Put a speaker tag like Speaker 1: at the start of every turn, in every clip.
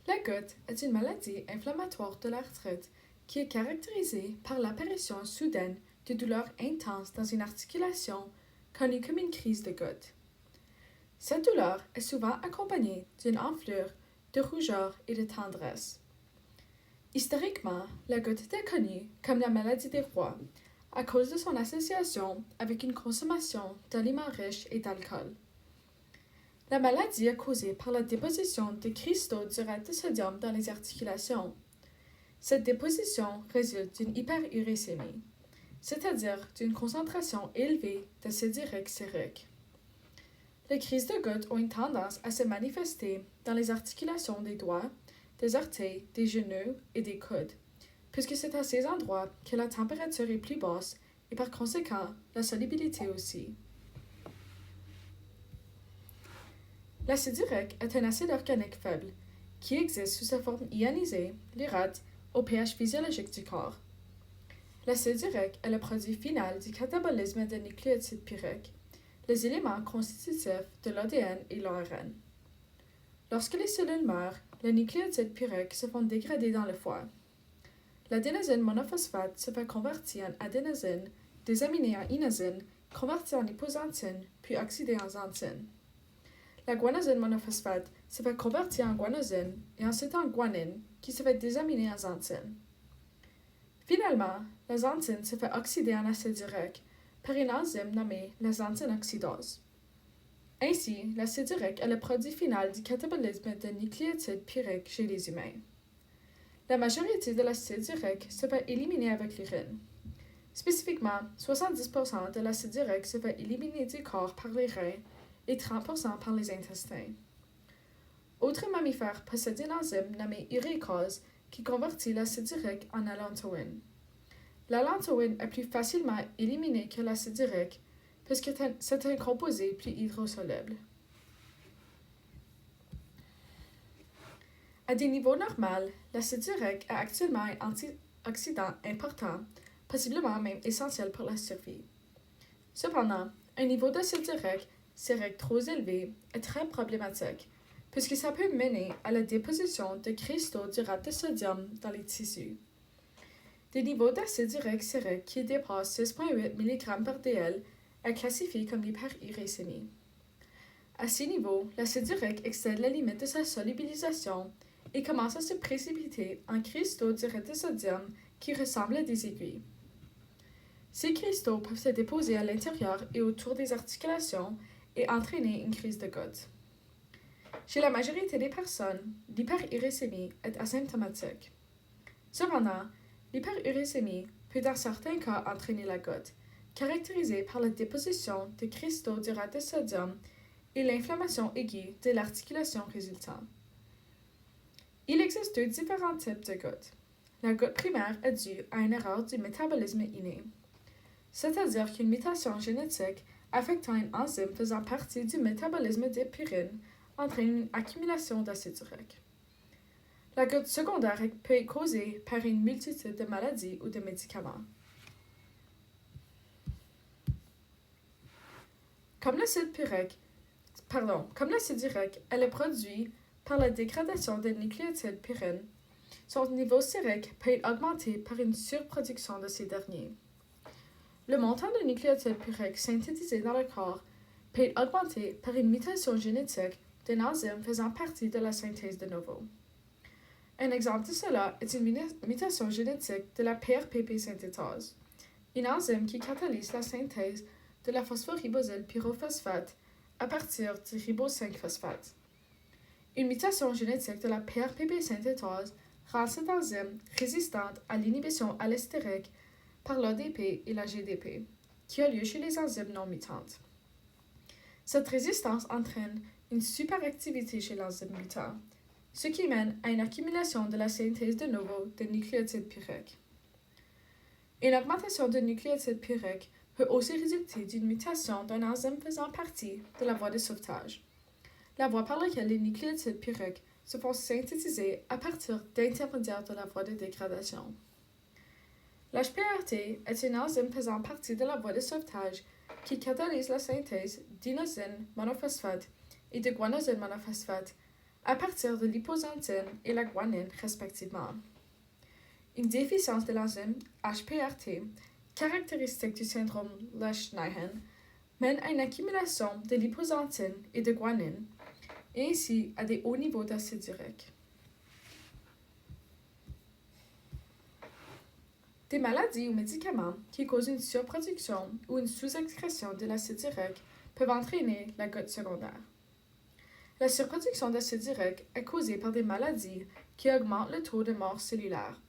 Speaker 1: La goutte est une maladie inflammatoire de l'arthrite qui est caractérisée par l'apparition soudaine de douleurs intenses dans une articulation connue comme une crise de goutte. Cette douleur est souvent accompagnée d'une enflure, de rougeur et de tendresse. Historiquement, la goutte était connue comme la maladie des rois à cause de son association avec une consommation d'aliments riches et d'alcool. La maladie est causée par la déposition de cristaux d'urate de sodium dans les articulations. Cette déposition résulte d'une hyperuricémie, c'est-à-dire d'une concentration élevée d'acide urique sérique. Les crises de goutte ont une tendance à se manifester dans les articulations des doigts, des orteils, des genoux et des coudes, puisque c'est à ces endroits que la température est plus basse et par conséquent la solubilité aussi. L'acide urique est un acide organique faible qui existe sous sa forme ionisée, l'urate, au pH physiologique du corps. L'acide urique est le produit final du catabolisme des nucléotides pyriques, les éléments constitutifs de l'ADN et l'ARN. Lorsque les cellules meurent, les nucléotides pyriques se font dégrader dans le foie. L'adénosine monophosphate se fait convertir en adénosine, désaminée en inosine, convertie en hyposantine, puis oxydée en xanthine. La guanosine monophosphate se fait convertir en guanosine et ensuite en guanine, qui se fait désaminer en xanthine. Finalement, la xanthine se fait oxyder en acide urique par une enzyme nommée la xanthine oxydase. Ainsi, l'acide urique est le produit final du catabolisme de nucléotides pyriques chez les humains. La majorité de l'acide urique se fait éliminer avec l'urine. Spécifiquement, 70% de l'acide urique se fait éliminer du corps par les reins et 30% par les intestins. Autres mammifères possèdent une enzyme nommée uréicase qui convertit l'acide urique en allantoïne. L'allantoïne est plus facilement éliminée que l'acide urique puisque c'est un composé plus hydrosoluble. À des niveaux normaux, l'acide urique est actuellement un antioxydant important, possiblement même essentiel pour la survie. Cependant, un niveau d'acide urique trop élevé est très problématique, puisque ça peut mener à la déposition de cristaux d'urate de sodium dans les tissus. Des niveaux d'acide urique sérique qui dépassent 6,8 mg par dl est classifié comme l'hyperuricémie. À ces niveaux, l'acide urique excède la limite de sa solubilisation et commence à se précipiter en cristaux d'urate de sodium qui ressemblent à des aiguilles. Ces cristaux peuvent se déposer à l'intérieur et autour des articulations et entraîner une crise de goutte. Chez la majorité des personnes, l'hyperuricémie est asymptomatique. Cependant, l'hyperuricémie peut dans certains cas entraîner la goutte, caractérisée par la déposition de cristaux d'urate de sodium et l'inflammation aiguë de l'articulation résultant. Il existe deux différents types de gouttes. La goutte primaire est due à une erreur du métabolisme inné, c'est-à-dire qu'une mutation génétique affectant une enzyme faisant partie du métabolisme des purines entraîne une accumulation d'acide urique. La goutte secondaire peut être causée par une multitude de maladies ou de médicaments. Comme l'acide urique est le produit par la dégradation des nucléotides purines, son niveau sérique peut être augmenté par une surproduction de ces derniers. Le montant de nucléotides puriques synthétisés dans le corps peut être augmenté par une mutation génétique d'une enzyme faisant partie de la synthèse de novo. Un exemple de cela est une mutation génétique de la PRPP synthétase, une enzyme qui catalyse la synthèse de la phosphoribosyle pyrophosphate à partir du ribose 5-phosphate. Une mutation génétique de la PRPP synthétase rend cette enzyme résistante à l'inhibition allostérique par l'ADP et la GDP, qui a lieu chez les enzymes non mutantes. Cette résistance entraîne une superactivité chez l'enzyme mutant, ce qui mène à une accumulation de la synthèse de novo de nucléotides puriques. Une augmentation de nucléotides puriques peut aussi résulter d'une mutation d'un enzyme faisant partie de la voie de sauvetage, la voie par laquelle les nucléotides puriques se font synthétiser à partir d'intermédiaires de la voie de dégradation. L'HPRT est une enzyme faisant partie de la voie de sauvetage qui catalyse la synthèse d'inosine monophosphate et de guanosine monophosphate à partir de l'hyposantine et la guanine respectivement. Une déficience de l'enzyme HPRT, caractéristique du syndrome Lesch-Nyhan, mène à une accumulation de l'hyposantine et de guanine, et ainsi à des hauts niveaux d'acide urique. Des maladies ou médicaments qui causent une surproduction ou une sous-excrétion de l'acide urique peuvent entraîner la goutte secondaire. La surproduction d'acide urique est causée par des maladies qui augmentent le taux de mort cellulaire,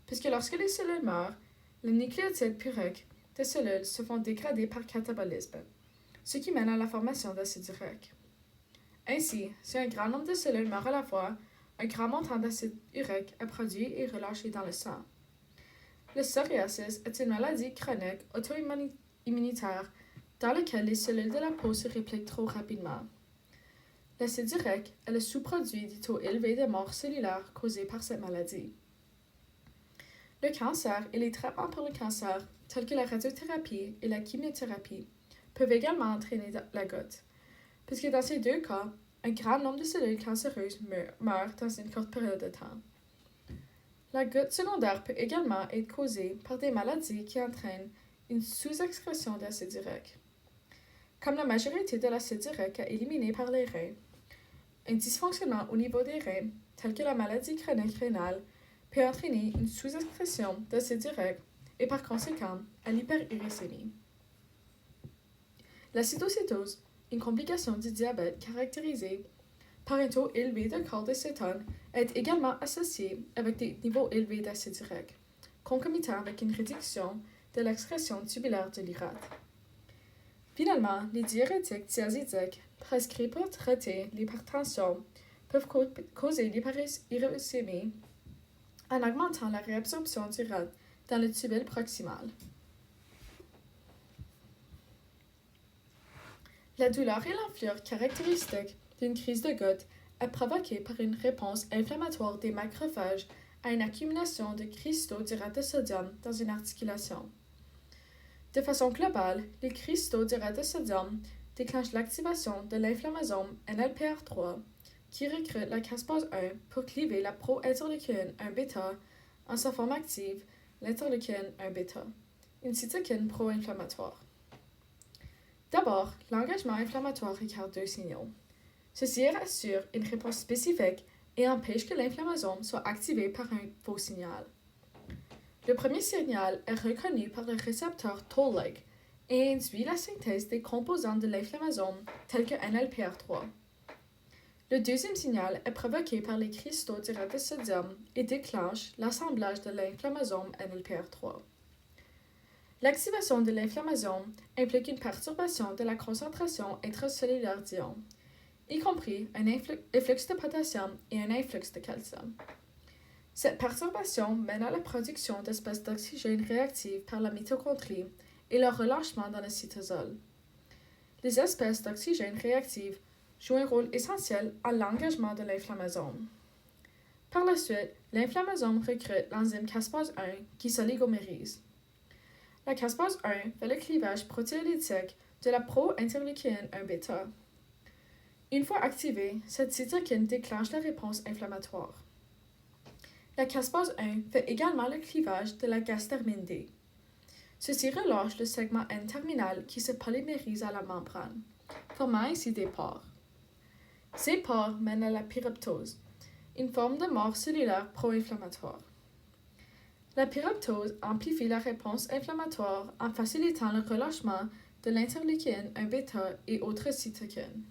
Speaker 1: puisque lorsque les cellules meurent, les nucléotides puriques des cellules se font dégrader par catabolisme, ce qui mène à la formation d'acide urique. Ainsi, si un grand nombre de cellules meurent à la fois, un grand montant d'acide urique est produit et relâché dans le sang. Le psoriasis est une maladie chronique auto-immunitaire dans laquelle les cellules de la peau se répliquent trop rapidement. L'acide urique est le sous-produit du taux élevé de mort cellulaire causé par cette maladie. Le cancer et les traitements pour le cancer, tels que la radiothérapie et la chimiothérapie, peuvent également entraîner la goutte, puisque dans ces deux cas, un grand nombre de cellules cancéreuses meurent dans une courte période de temps. La goutte secondaire peut également être causée par des maladies qui entraînent une sous-excrétion d'acide urique. Comme la majorité de l'acide urique est éliminé par les reins, un dysfonctionnement au niveau des reins, tel que la maladie chronique rénale, peut entraîner une sous-excrétion d'acide urique et par conséquent à l'hyperuricémie. L'acidocétose, une complication du diabète caractérisée par un taux élevé de cholédécétone, est également associée avec des niveaux élevés d'acide urique, concomitant avec une réduction de l'excrétion tubulaire de l'urate. Finalement, les diurétiques thiazidiques prescrits pour traiter l'hypertension peuvent causer l'hyperuricémie en augmentant la réabsorption d'urate dans le tubule proximal. La douleur et l'enflure caractéristiques d'une crise de goutte est provoquée par une réponse inflammatoire des macrophages à une accumulation de cristaux d'urate de sodium dans une articulation. De façon globale, les cristaux d'urate de sodium déclenchent l'activation de l'inflammasome NLPR3 qui recrute la caspase 1 pour cliver la pro-interleukine 1-bêta en sa forme active, l'interleukine 1-bêta, une cytokine pro-inflammatoire. D'abord, l'engagement inflammatoire requiert deux signaux. Ceci assure une réponse spécifique et empêche que l'inflammasome soit activé par un faux signal. Le premier signal est reconnu par le récepteur Toll-like et induit la synthèse des composants de l'inflammasome tels que NLPR3. Le deuxième signal est provoqué par les cristaux d'urate de sodium et déclenche l'assemblage de l'inflammasome NLPR3. L'activation de l'inflammasome implique une perturbation de la concentration intracellulaire d'ions, y compris un efflux de potassium et un influx de calcium. Cette perturbation mène à la production d'espèces d'oxygène réactives par la mitochondrie et leur relâchement dans le cytosol. Les espèces d'oxygène réactives jouent un rôle essentiel à l'engagement de l'inflammasome. Par la suite, l'inflammasome recrute l'enzyme caspase 1 qui s'oligomérise. La caspase 1 fait le clivage protéolytique de la pro-interleukine 1-bêta. Une fois activée, cette cytokine déclenche la réponse inflammatoire. La caspase 1 fait également le clivage de la gasdermine D. Ceci relâche le segment N-terminal qui se polymérise à la membrane, formant ainsi des pores. Ces pores mènent à la pyroptose, une forme de mort cellulaire pro-inflammatoire. La pyroptose amplifie la réponse inflammatoire en facilitant le relâchement de l'interleukine 1-bêta et autres cytokines.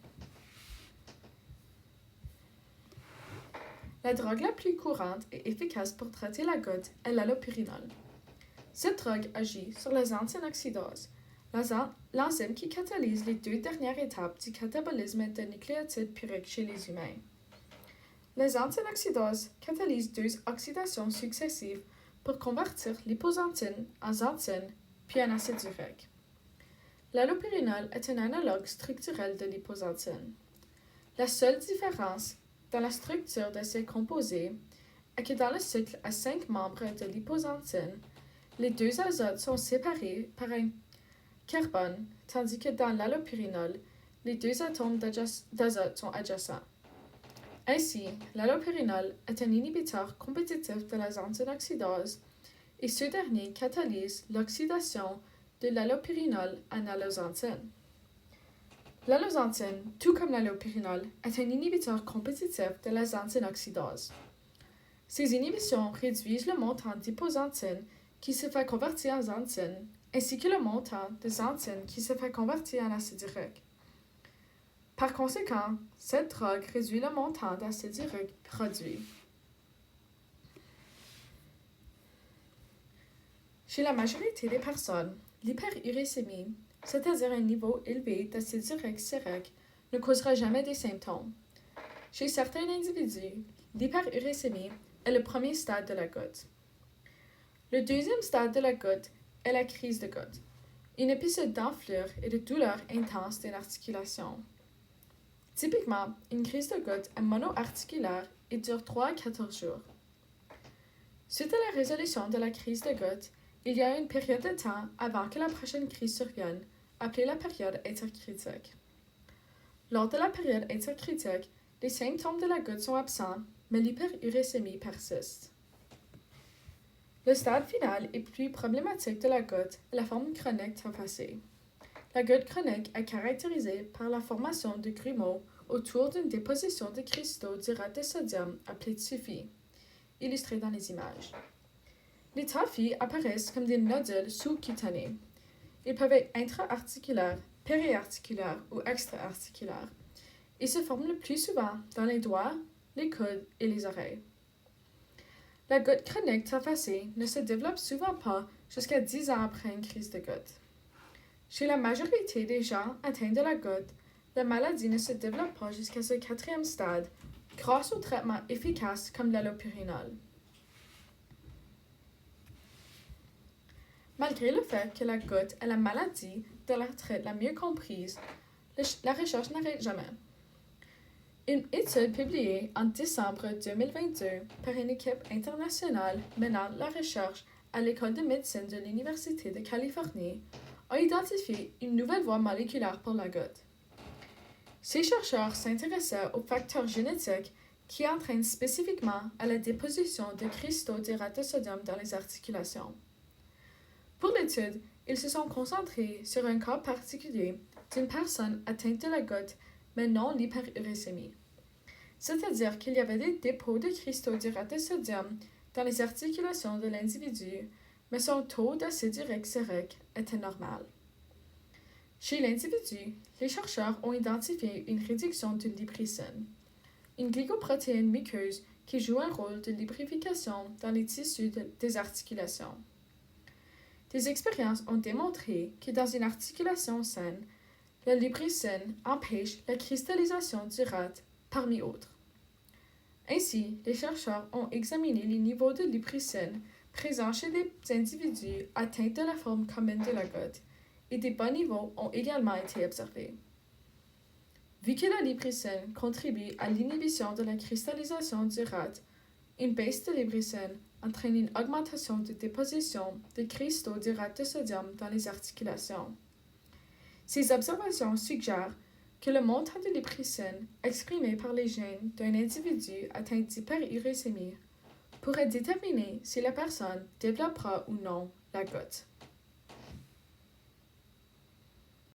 Speaker 1: La drogue la plus courante et efficace pour traiter la goutte est l'allopyrinol. Cette drogue agit sur la xanthinoxydase, l'enzyme qui catalyse les deux dernières étapes du catabolisme de nucléotides puriques chez les humains. La xanthinoxydase catalyse deux oxydations successives pour convertir l'hyposantine en xanthine puis en acide urique. L'allopyrinol est un analogue structurel de l'hyposantine. La seule différence dans la structure de ces composés est que dans le cycle à 5 membres de l'hyposantine, les deux azotes sont séparés par un carbone, tandis que dans l'allopyrinol, les deux atomes d'azote sont adjacents. Ainsi, l'allopérinol est un inhibiteur compétitif de la enzym oxydase et ce dernier catalyse l'oxydation de l'allopérinol en allosantine. L'allosantine, tout comme l'allopérinol, est un inhibiteur compétitif de la enzym oxydase. Ces inhibitions réduisent le montant d'hyposantine qui se fait convertir en xanthine, ainsi que le montant de xanthine qui se fait convertir en acide urique. Par conséquent, cette drogue réduit le montant d'acide urique produit. Chez la majorité des personnes, l'hyperuricémie, c'est-à-dire un niveau élevé d'acide urique sérique, ne causera jamais des symptômes. Chez certains individus, l'hyperuricémie est le premier stade de la goutte. Le deuxième stade de la goutte est la crise de goutte, une épisode d'enflure et de douleur intense d'une articulation. Typiquement, une crise de goutte est monoarticulaire et dure 3 à 14 jours. Suite à la résolution de la crise de goutte, il y a une période de temps avant que la prochaine crise survienne, appelée la période intercritique. Lors de la période intercritique, les symptômes de la goutte sont absents, mais l'hyperuricémie persiste. Le stade final et plus problématique de la goutte est la forme chronique taphacée. La goutte chronique est caractérisée par la formation de grumeaux autour d'une déposition de cristaux d'urate de sodium appelée tophi, illustrée dans les images. Les tophi apparaissent comme des nodules sous-cutanés. Ils peuvent être intra-articulaires, périarticulaires ou extra-articulaires et se forment le plus souvent dans les doigts, les coudes et les oreilles. La goutte chronique taphacée ne se développe souvent pas jusqu'à 10 ans après une crise de goutte. Chez la majorité des gens atteints de la goutte, la maladie ne se développe pas jusqu'à ce 4e stade grâce aux traitements efficaces comme l'allopérinol. Malgré le fait que la goutte est la maladie de l'arthrite la mieux comprise, la recherche n'arrête jamais. Une étude publiée en décembre 2022 par une équipe internationale menant la recherche à l'École de médecine de l'Université de Californie a identifié une nouvelle voie moléculaire pour la goutte. Ces chercheurs s'intéressaient aux facteurs génétiques qui entraînent spécifiquement à la déposition de cristaux d'urate de sodium dans les articulations. Pour l'étude, ils se sont concentrés sur un cas particulier d'une personne atteinte de la goutte mais non l'hyperuricémie. C'est-à-dire qu'il y avait des dépôts de cristaux d'urate de sodium dans les articulations de l'individu, mais son taux d'acide urique sérique était normal. Chez l'individu, les chercheurs ont identifié une réduction de liprycine, une glycoprotéine muqueuse qui joue un rôle de lubrification dans les tissus des articulations. Des expériences ont démontré que dans une articulation saine, la liprycine empêche la cristallisation d'urate parmi autres. Ainsi, les chercheurs ont examiné les niveaux de liprycine présents chez des individus atteints de la forme commune de la goutte et des bas niveaux ont également été observés. Vu que la liprycine contribue à l'inhibition de la cristallisation d'urate, une baisse de liprycine entraîne une augmentation de déposition de cristaux d'urate de sodium dans les articulations. Ces observations suggèrent que le montant de liprycine exprimé par les gènes d'un individu atteint d'hyperuricémie pourrait déterminer si la personne développera ou non la goutte.